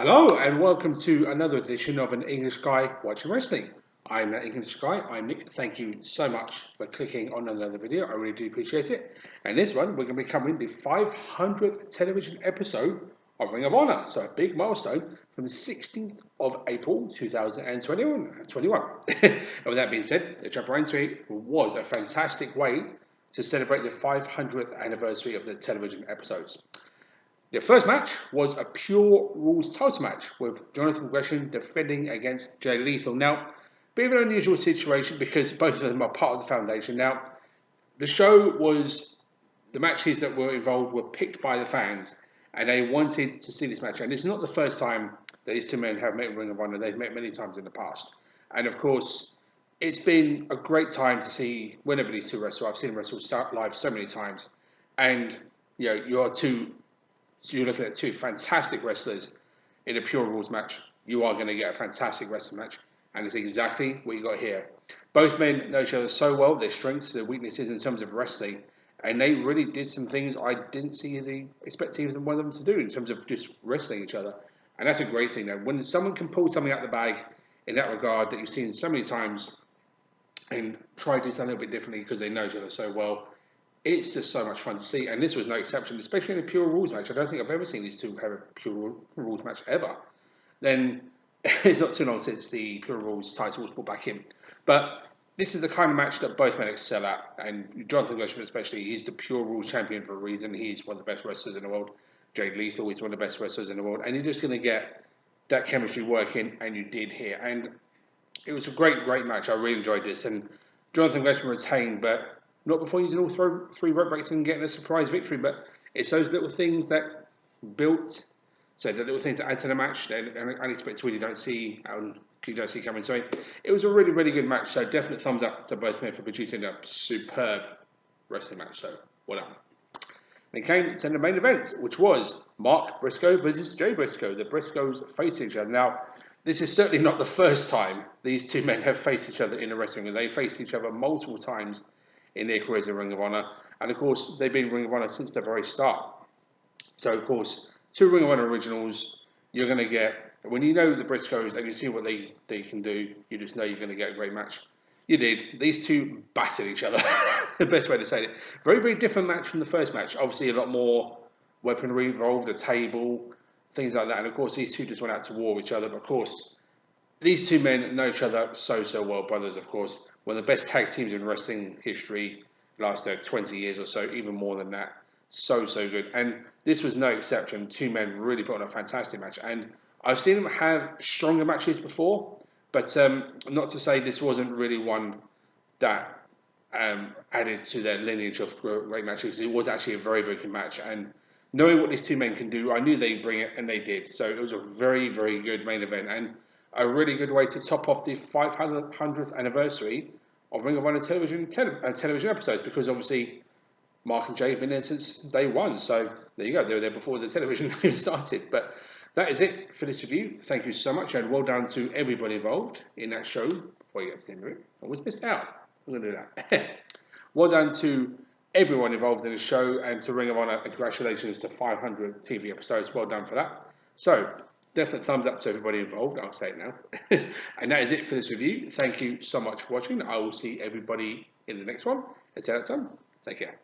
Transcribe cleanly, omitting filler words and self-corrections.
Hello and welcome to another edition of An English Guy Watching Wrestling. I'm that English Guy, I'm Nick. Thank you so much for clicking on another video. I really do appreciate it. And this one, we're going to be covering the 500th television episode of Ring of Honor. So a big milestone from the 16th of April 2021. And with that being said, the jump right into it was a fantastic way to celebrate the 500th anniversary of the television episodes. The first match was a Pure Rules title match with Jonathan Gresham defending against Jay Lethal. Now, bit of an unusual situation because both of them are part of the foundation. Now, the show was, the matches that were involved were picked by the fans and they wanted to see this match. And it's not the first time that these two men have met in Ring of Honor. They've met many times in the past. And of course, it's been a great time to see whenever these two wrestle. I've seen them wrestle live so many times. And, you know, so you're looking at two fantastic wrestlers in a Pure Rules match. You are going to get a fantastic wrestling match. And it's exactly what you got here. Both men know each other so well, their strengths, their weaknesses in terms of wrestling. And they really did some things I didn't expect either one of them to do in terms of just wrestling each other. And that's a great thing. Now, when someone can pull something out of the bag in that regard that you've seen so many times and try to do something a little bit differently because they know each other so well, it's just so much fun to see, and this was no exception, especially in a Pure Rules match. I don't think I've ever seen these two have a Pure Rules match ever. Then it's not too long since the Pure Rules title was brought back in. But this is the kind of match that both men excel at, and Jonathan Gresham especially, he's the Pure Rules champion for a reason. He's one of the best wrestlers in the world. Jade Lethal is one of the best wrestlers in the world, and you're just going to get that chemistry working, and you did here. And it was a great match. I really enjoyed this, and Jonathan Gresham retained, but not before using all three rope breaks and getting a surprise victory, but it's those little things that built, so the little things that add to the match that unexpected you don't see coming. So it was a really good match. So definite thumbs up to both men for producing a superb wrestling match. So well done. Then came to the main event, which was Mark Briscoe versus Jay Briscoe. The Briscoes faced each other. Now, this is certainly not the first time these two men have faced each other in a wrestling ring. They faced each other multiple times in their careers in Ring of Honor. And of course, they've been in Ring of Honor since the very start. So of course, two Ring of Honor originals, you're going to get, when you know the Briscoes and you see what they can do, you just know you're going to get a great match. You did. These two battered each other. The best way to say it. Very different match from the first match. Obviously, a lot more weaponry involved, a table, things like that. And of course, these two just went out to war with each other. But of course, these two men know each other so well. Brothers, of course, one of the best tag teams in wrestling history, last 20 years or so, even more than that. So good. And this was no exception. Two men really put on a fantastic match. And I've seen them have stronger matches before, but not to say this wasn't really one that added to their lineage of great matches. It was actually a very good match. And knowing what these two men can do, I knew they'd bring it, and they did. So it was a very good main event. And a really good way to top off the 500th anniversary of Ring of Honor television episodes, because obviously Mark and Jay have been there since day one. So there you go, they were there before the television started. But that is it for this review. Thank you so much, and well done to everybody involved in that show. Before you get to the end of it, I was missed out. I'm going to do that. Well done to everyone involved in the show, and to Ring of Honor, congratulations to 500 TV episodes. Well done for that. So, definite thumbs up to everybody involved. I'll say it now. And that is it for this review. Thank you so much for watching. I will see everybody in the next one. Until that time, take care.